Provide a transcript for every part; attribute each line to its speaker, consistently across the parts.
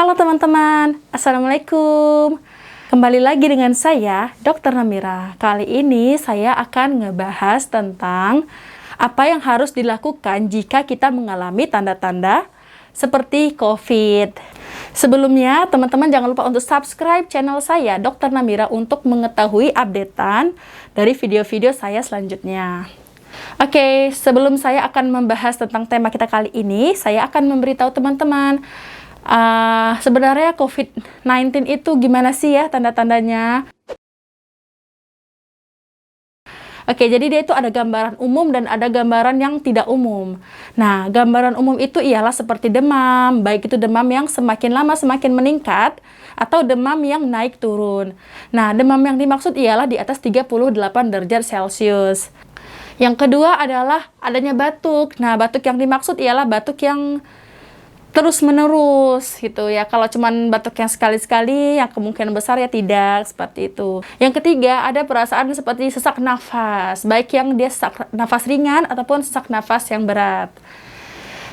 Speaker 1: Halo teman-teman, Assalamualaikum. Kembali lagi dengan saya, Dr. Namira. Kali ini saya akan ngebahas tentang apa yang harus dilakukan jika kita mengalami tanda-tanda seperti COVID. Sebelumnya, teman-teman jangan lupa untuk subscribe channel saya, Dr. Namira, untuk mengetahui updatean dari video-video saya selanjutnya. Oke, sebelum saya akan membahas tentang tema kita kali ini, saya akan memberitahu teman-teman sebenarnya COVID-19 itu gimana sih ya tanda-tandanya? Oke, jadi dia itu ada gambaran umum dan ada gambaran yang tidak umum. Nah, gambaran umum itu ialah seperti demam, baik itu demam yang semakin lama semakin meningkat, atau demam yang naik turun. Nah, demam yang dimaksud ialah di atas 38 derajat Celcius. Yang kedua adalah adanya batuk. Nah, batuk yang dimaksud ialah batuk yang terus-menerus gitu ya. Kalau cuman batuk yang sekali-sekali, yang kemungkinan besar ya tidak, seperti itu. Yang ketiga, ada perasaan seperti sesak nafas, baik yang dia sesak nafas ringan ataupun sesak nafas yang berat.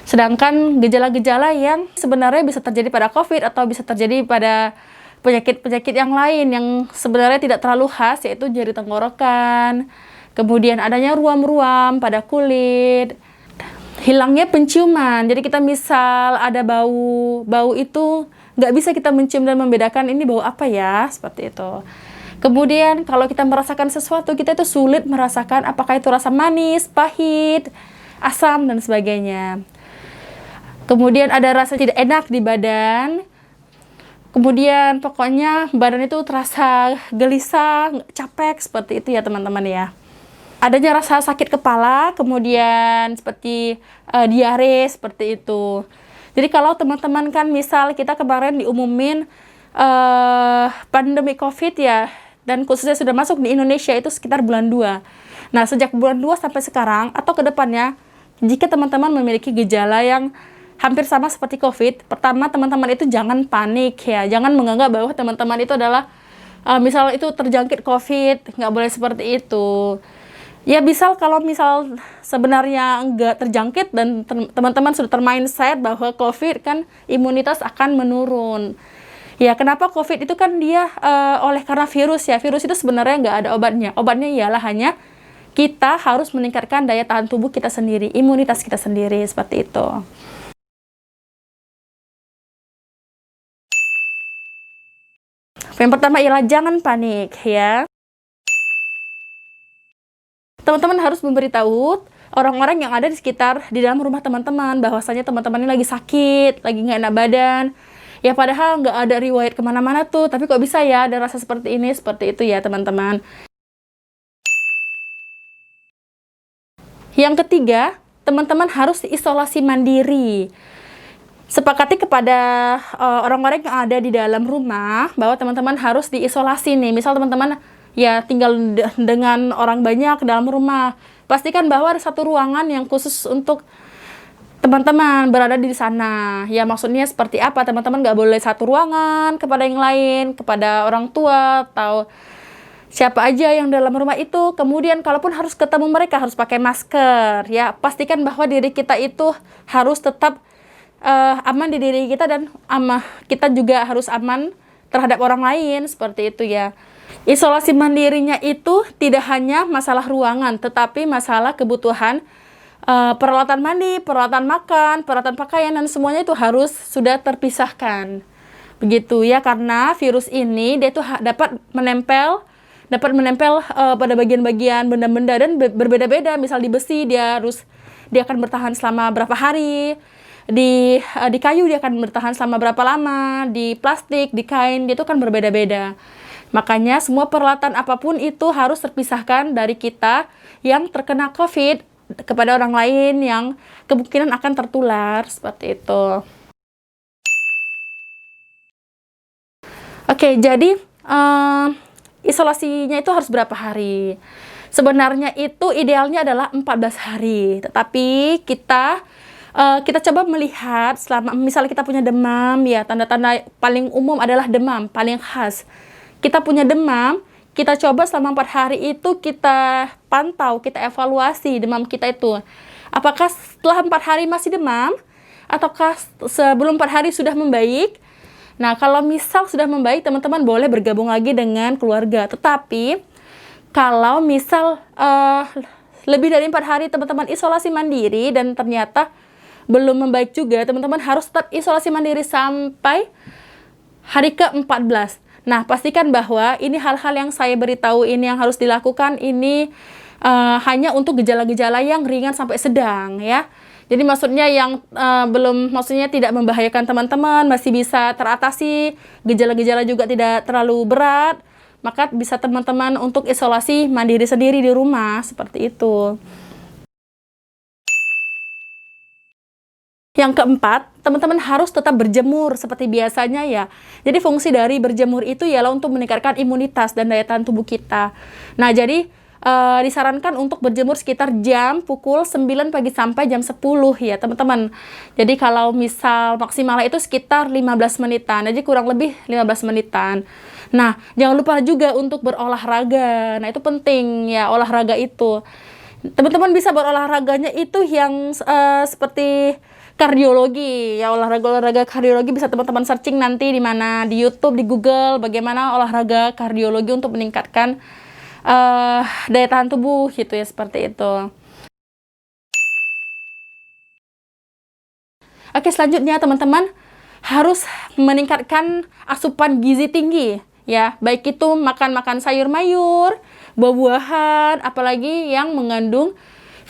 Speaker 1: Sedangkan gejala-gejala yang sebenarnya bisa terjadi pada COVID atau bisa terjadi pada penyakit-penyakit yang lain yang sebenarnya tidak terlalu khas, yaitu nyeri tenggorokan, kemudian adanya ruam-ruam pada kulit, hilangnya penciuman. Jadi kita misal ada bau itu nggak bisa kita mencium dan membedakan ini bau apa ya, seperti itu. Kemudian kalau kita merasakan sesuatu, kita itu sulit merasakan apakah itu rasa manis, pahit, asam, dan sebagainya. Kemudian ada rasa tidak enak di badan. Kemudian pokoknya badan itu terasa gelisah, capek, seperti itu ya teman-teman ya. Adanya rasa sakit kepala, kemudian seperti diare, seperti itu. Jadi kalau teman-teman kan misal kita kemarin diumumin pandemi COVID ya, dan khususnya sudah masuk di Indonesia itu sekitar bulan 2. Nah, sejak bulan 2 sampai sekarang atau ke depannya, jika teman-teman memiliki gejala yang hampir sama seperti COVID, pertama teman-teman itu jangan panik ya, jangan menganggap bahwa teman-teman itu adalah misal itu terjangkit COVID, nggak boleh seperti itu. Ya kalau misal sebenarnya nggak terjangkit dan teman-teman sudah termindset bahwa COVID kan imunitas akan menurun. Ya, kenapa COVID itu kan dia oleh karena virus ya. Virus itu sebenarnya nggak ada obatnya. Obatnya ialah hanya kita harus meningkatkan daya tahan tubuh kita sendiri, imunitas kita sendiri, seperti itu. Yang pertama ialah jangan panik ya. Teman-teman harus memberitahu orang-orang yang ada di sekitar di dalam rumah teman-teman bahwasanya teman-teman ini lagi sakit, lagi nggak enak badan. Ya padahal nggak ada riwayat kemana-mana tuh, tapi kok bisa ya ada rasa seperti ini, seperti itu ya teman-teman. Yang ketiga, teman-teman harus isolasi mandiri. Sepakati kepada orang-orang yang ada di dalam rumah bahwa teman-teman harus diisolasi nih. Misal teman-teman ya tinggal dengan orang banyak dalam rumah, pastikan bahwa ada satu ruangan yang khusus untuk teman-teman berada di sana. Ya maksudnya seperti apa, teman-teman nggak boleh satu ruangan kepada yang lain, kepada orang tua atau siapa aja yang dalam rumah itu. Kemudian kalaupun harus ketemu mereka harus pakai masker ya, pastikan bahwa diri kita itu harus tetap aman di diri kita, dan kita juga harus aman terhadap orang lain, seperti itu ya. Isolasi mandirinya itu tidak hanya masalah ruangan, tetapi masalah kebutuhan peralatan mandi, peralatan makan, peralatan pakaian, dan semuanya itu harus sudah terpisahkan. Begitu ya, karena virus ini dia itu dapat menempel pada bagian-bagian benda-benda dan berbeda-beda. Misal di besi dia akan bertahan selama berapa hari. Di kayu dia akan bertahan selama berapa lama, di plastik, di kain dia itu kan berbeda-beda. Makanya semua peralatan apapun itu harus terpisahkan dari kita yang terkena COVID kepada orang lain yang kemungkinan akan tertular, seperti itu. Oke, jadi isolasinya itu harus berapa hari? Sebenarnya itu idealnya adalah 14 hari, tetapi kita coba melihat selama misalnya kita punya demam ya, tanda-tanda paling umum adalah demam, paling khas. Kita punya demam, kita coba selama 4 hari itu kita pantau, kita evaluasi demam kita itu. Apakah setelah 4 hari masih demam, ataukah sebelum 4 hari sudah membaik, Nah, kalau misal sudah membaik, teman-teman boleh bergabung lagi dengan keluarga. Tetapi, kalau misal lebih dari 4 hari teman-teman isolasi mandiri dan ternyata belum membaik juga, teman-teman harus tetap isolasi mandiri sampai hari ke-14. Nah, pastikan bahwa ini hal-hal yang saya beritahu ini yang harus dilakukan ini hanya untuk gejala-gejala yang ringan sampai sedang ya. Jadi maksudnya yang maksudnya tidak membahayakan teman-teman, masih bisa teratasi, gejala-gejala juga tidak terlalu berat, maka bisa teman-teman untuk isolasi mandiri sendiri di rumah, seperti itu. Yang keempat, teman-teman harus tetap berjemur seperti biasanya ya. Jadi fungsi dari berjemur itu ialah untuk meningkatkan imunitas dan daya tahan tubuh kita. Nah, jadi disarankan untuk berjemur sekitar pukul 9 pagi sampai jam 10 ya teman-teman. Jadi kalau misal maksimalnya itu sekitar 15 menitan, jadi kurang lebih 15 menitan. Nah, jangan lupa juga untuk berolahraga. Nah, itu penting ya, olahraga itu. Teman-teman bisa berolahraganya itu yang seperti kardiologi ya, olahraga kardiologi bisa teman-teman searching nanti di mana, di YouTube, di Google, bagaimana olahraga kardiologi untuk meningkatkan daya tahan tubuh gitu ya, seperti itu. Oke, selanjutnya teman-teman harus meningkatkan asupan gizi tinggi ya, baik itu makan sayur mayur, buah-buahan, apalagi yang mengandung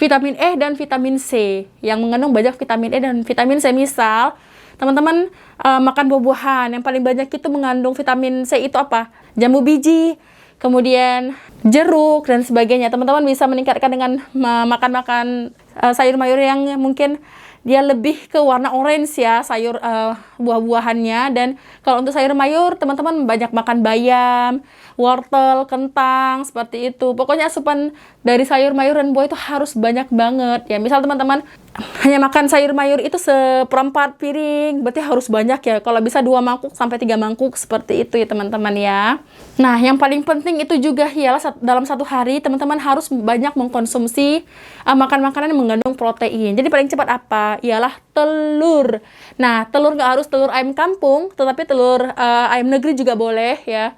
Speaker 1: vitamin E dan vitamin C, yang mengandung banyak vitamin E dan vitamin C. Misal teman-teman makan buah-buahan, yang paling banyak itu mengandung vitamin C itu apa? Jambu biji, kemudian jeruk dan sebagainya. Teman-teman bisa meningkatkan dengan makan sayur mayur yang mungkin dia lebih ke warna orange ya, sayur buah-buahannya. Dan kalau untuk sayur mayur, teman-teman banyak makan bayam, wortel, kentang, seperti itu. Pokoknya asupan dari sayur mayur dan buah itu harus banyak banget ya. Misal teman-teman hanya makan sayur mayur itu seperempat piring, berarti harus banyak ya. Kalau bisa 2 mangkuk sampai 3 mangkuk, seperti itu ya teman-teman ya. Nah, yang paling penting itu juga ialah dalam satu hari teman-teman harus banyak mengkonsumsi makan makanan yang mengandung protein. Jadi paling cepat apa? Ialah telur. Nah, telur nggak harus telur ayam kampung, tetapi telur ayam negeri juga boleh ya.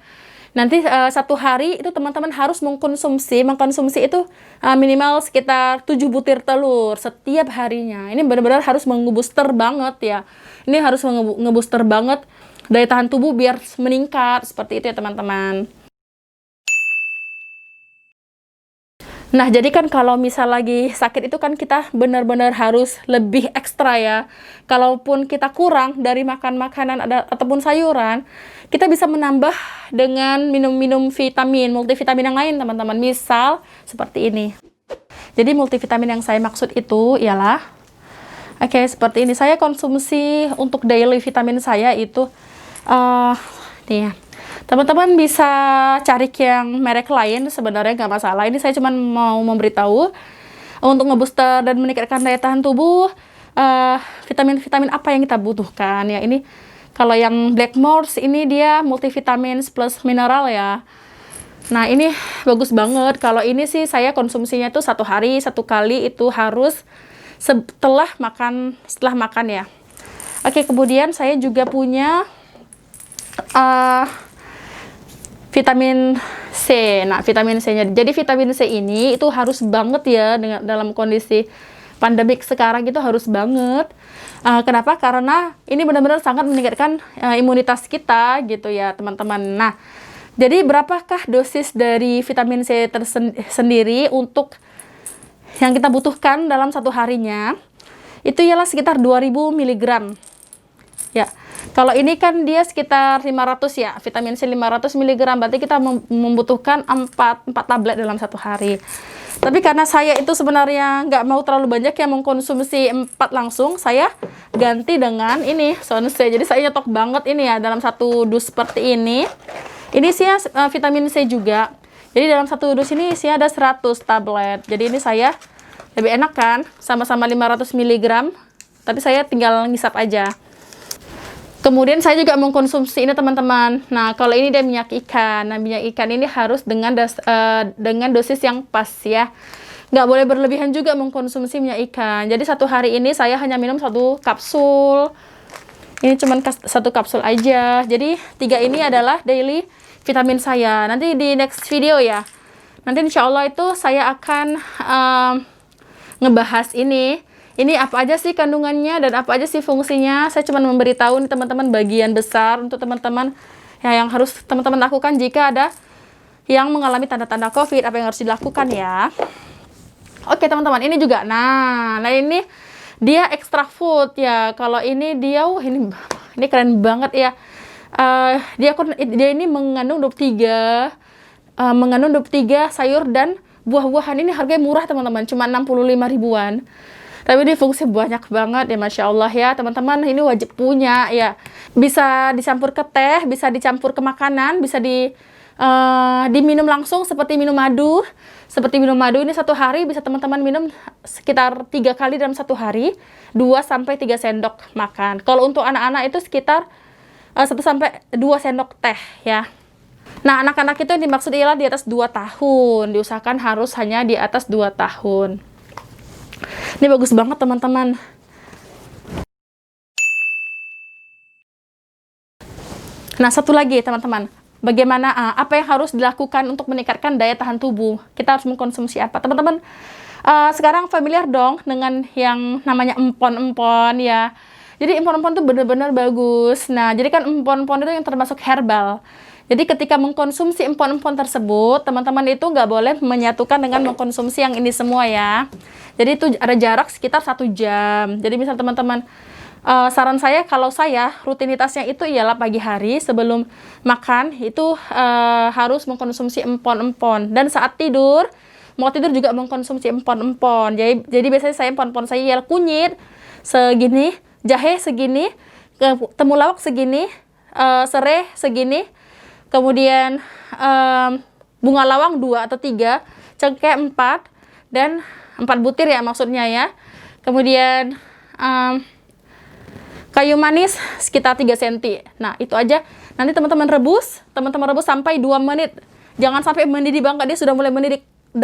Speaker 1: Nanti satu hari itu teman-teman harus mengkonsumsi itu minimal sekitar 7 butir telur setiap harinya. Ini benar-benar harus ngebooster banget ya. Ini harus ngebooster banget daya tahan tubuh biar meningkat, seperti itu ya teman-teman. Nah, jadi kan kalau misal lagi sakit itu kan kita benar-benar harus lebih ekstra ya. Kalaupun kita kurang dari makan makanan ataupun sayuran, kita bisa menambah dengan minum-minum vitamin, multivitamin yang lain teman-teman. Misal seperti ini. Jadi multivitamin yang saya maksud itu ialah, oke, seperti ini. Saya konsumsi untuk daily vitamin saya itu, nih ya. Teman-teman bisa cari yang merek lain, sebenarnya nggak masalah. Ini saya cuma mau memberitahu untuk ngebooster dan meningkatkan daya tahan tubuh, vitamin-vitamin apa yang kita butuhkan ya. Ini kalau yang Blackmores ini dia multivitamin plus mineral ya. Nah, ini bagus banget. Kalau ini sih saya konsumsinya tuh 1 hari 1 kali, itu harus setelah makan ya. Oke, kemudian saya juga punya vitamin C. Nah, vitamin C-nya. Jadi vitamin C ini itu harus banget ya dalam kondisi pandemik sekarang, itu harus banget. Kenapa? Karena ini benar-benar sangat meningkatkan imunitas kita gitu ya, teman-teman. Nah, jadi berapakah dosis dari vitamin C sendiri untuk yang kita butuhkan dalam 1 harinya? Itu ialah sekitar 2000 mg. Ya. Kalau ini kan dia sekitar 500 ya, vitamin C 500 mg, berarti kita membutuhkan 4 tablet dalam 1 hari. Tapi karena saya itu sebenarnya nggak mau terlalu banyak yang mengkonsumsi 4 langsung, saya ganti dengan ini, Sonse. Jadi saya nyetok banget ini ya, dalam 1 dus seperti ini. Ini sih vitamin C juga. Jadi dalam 1 dus ini isinya ada 100 tablet. Jadi ini saya lebih enak kan, sama-sama 500 mg, tapi saya tinggal ngisap aja. Kemudian saya juga mengkonsumsi ini teman-teman. Nah, kalau ini dia minyak ikan. Nah, minyak ikan ini harus dengan dosis yang pas ya. Nggak boleh berlebihan juga mengkonsumsi minyak ikan. Jadi 1 hari ini saya hanya minum 1 kapsul Ini cuman satu kapsul aja. Jadi 3 ini adalah daily vitamin saya. Nanti di next video ya. Nanti insya Allah itu saya akan ngebahas ini. Ini apa aja sih kandungannya dan apa aja sih fungsinya. Saya cuma memberitahu nih teman-teman bagian besar untuk teman-teman ya, yang harus teman-teman lakukan jika ada yang mengalami tanda-tanda COVID, apa yang harus dilakukan ya. Oke teman-teman, ini juga. Nah ini dia extra food ya. Kalau ini dia, ini keren banget ya. Dia ini mengandung 23 sayur dan buah-buahan. Ini harganya murah teman-teman, cuma 65 ribuan. Tapi ini fungsi banyak banget ya, Masya Allah ya teman-teman. Ini wajib punya ya. Bisa dicampur ke teh, bisa dicampur ke makanan, bisa diminum langsung seperti minum madu. Seperti minum madu ini satu hari bisa teman-teman minum sekitar 3 kali dalam satu hari, 2-3 sendok makan. Kalau untuk anak-anak itu sekitar 1-2 sendok teh ya. Nah, anak-anak itu yang dimaksud ialah di atas 2 tahun. Diusahakan harus hanya di atas 2 tahun. Ini bagus banget teman-teman. Nah, satu lagi teman-teman. Bagaimana, apa yang harus dilakukan untuk meningkatkan daya tahan tubuh? Kita harus mengkonsumsi apa? Teman-teman, sekarang familiar dong dengan yang namanya empon-empon ya. Jadi empon-empon itu benar-benar bagus. Nah, jadi kan empon-empon itu yang termasuk herbal. Jadi ketika mengkonsumsi empon-empon tersebut, teman-teman itu nggak boleh menyatukan dengan mengkonsumsi yang ini semua ya. Jadi itu ada jarak sekitar 1 jam. Jadi misal teman-teman, saran saya kalau saya rutinitasnya itu ialah pagi hari sebelum makan itu harus mengkonsumsi empon-empon. Dan saat tidur, mau tidur juga mengkonsumsi empon-empon. Jadi biasanya saya empon-empon saya ialah kunyit segini, jahe segini, temulawak segini, serai segini, kemudian bunga lawang 2 atau 3, cengkeh 4, dan 4 butir ya maksudnya ya. Kemudian kayu manis sekitar 3 cm. Nah, itu aja. Nanti teman-teman rebus sampai 2 menit. Jangan sampai mendidih banget, dia sudah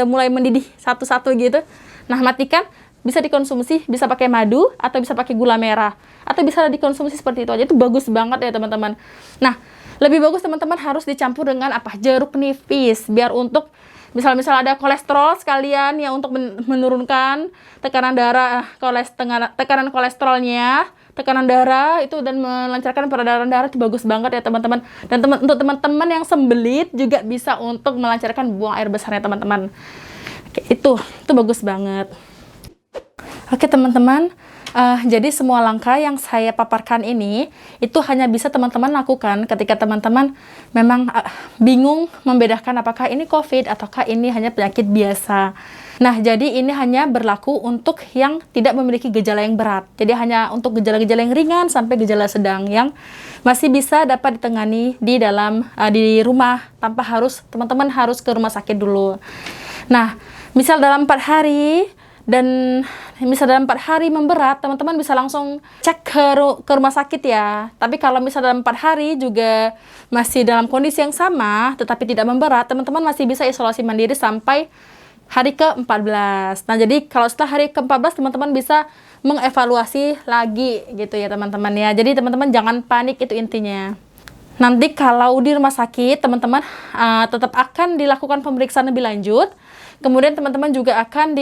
Speaker 1: mulai mendidih satu-satu gitu. Nah, matikan. Bisa dikonsumsi, bisa pakai madu atau bisa pakai gula merah atau bisa dikonsumsi seperti itu aja. Itu bagus banget ya teman-teman. Nah, lebih bagus teman-teman harus dicampur dengan apa? Jeruk nipis, biar untuk misal ada kolesterol sekalian ya, untuk menurunkan tekanan darah, tekanan kolesterolnya, tekanan darah itu, dan melancarkan peredaran darah. Itu bagus banget ya teman-teman. Dan untuk teman-teman yang sembelit juga bisa untuk melancarkan buang air besarnya teman-teman. Itu bagus banget. Oke teman-teman, jadi semua langkah yang saya paparkan ini itu hanya bisa teman-teman lakukan ketika teman-teman memang bingung membedakan apakah ini COVID ataukah ini hanya penyakit biasa. Nah, jadi ini hanya berlaku untuk yang tidak memiliki gejala yang berat. Jadi hanya untuk gejala-gejala yang ringan sampai gejala sedang yang masih bisa dapat ditangani di rumah tanpa harus teman-teman harus ke rumah sakit dulu. Nah, misal dalam 4 hari dan misal dalam 4 hari memberat, teman-teman bisa langsung cek ke rumah sakit ya. Tapi kalau misal dalam 4 hari juga masih dalam kondisi yang sama tetapi tidak memberat, teman-teman masih bisa isolasi mandiri sampai hari ke-14. Nah, jadi kalau setelah hari ke-14 teman-teman bisa mengevaluasi lagi gitu ya teman-teman ya. Jadi teman-teman jangan panik, itu intinya. Nanti kalau di rumah sakit teman-teman tetap akan dilakukan pemeriksaan lebih lanjut. Kemudian teman-teman juga akan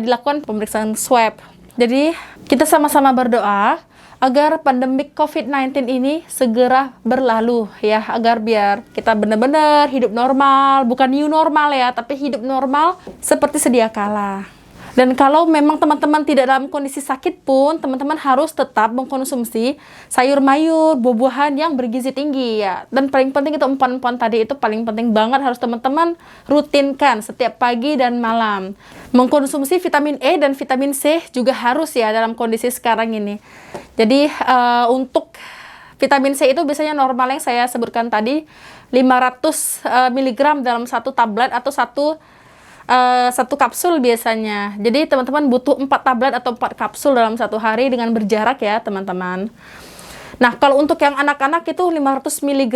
Speaker 1: dilakukan pemeriksaan swab. Jadi kita sama-sama berdoa agar pandemi COVID-19 ini segera berlalu ya, agar biar kita benar-benar hidup normal, bukan new normal ya, tapi hidup normal seperti sedia kala. Dan kalau memang teman-teman tidak dalam kondisi sakit pun, teman-teman harus tetap mengkonsumsi sayur mayur, buah-buahan yang bergizi tinggi ya. Dan paling penting itu empon-empon tadi, itu paling penting banget, harus teman-teman rutinkan setiap pagi dan malam. Mengkonsumsi vitamin E dan vitamin C juga harus ya dalam kondisi sekarang ini. Jadi untuk vitamin C itu biasanya normal yang saya sebutkan tadi 500 mg dalam 1 tablet atau satu kapsul biasanya. Jadi teman-teman butuh 4 tablet atau 4 kapsul dalam 1 hari dengan berjarak ya teman-teman. Nah, kalau untuk yang anak-anak itu 500 mg.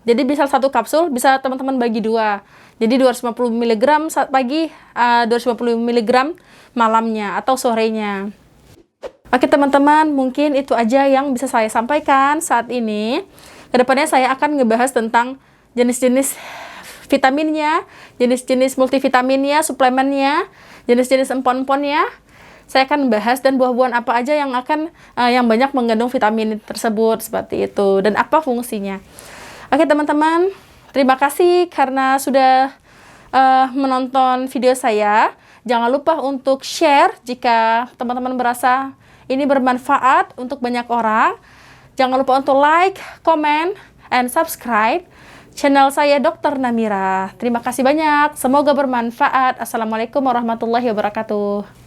Speaker 1: Jadi bisa 1 kapsul, bisa teman-teman bagi 2. Jadi 250 mg pagi, 250 mg malamnya atau sorenya. Oke teman-teman, mungkin itu aja yang bisa saya sampaikan saat ini. Kedepannya saya akan ngebahas tentang jenis-jenis vitaminnya, jenis-jenis multivitaminnya, suplemennya, jenis-jenis empon-emponnya. Saya akan membahas dan buah-buahan apa aja yang akan yang banyak mengandung vitamin tersebut seperti itu dan apa fungsinya. Oke teman-teman, terima kasih karena sudah menonton video saya. Jangan lupa untuk share jika teman-teman merasa ini bermanfaat untuk banyak orang. Jangan lupa untuk like, comment, and subscribe channel saya Dr. Namira. Terima kasih banyak. Semoga bermanfaat. Assalamualaikum warahmatullahi wabarakatuh.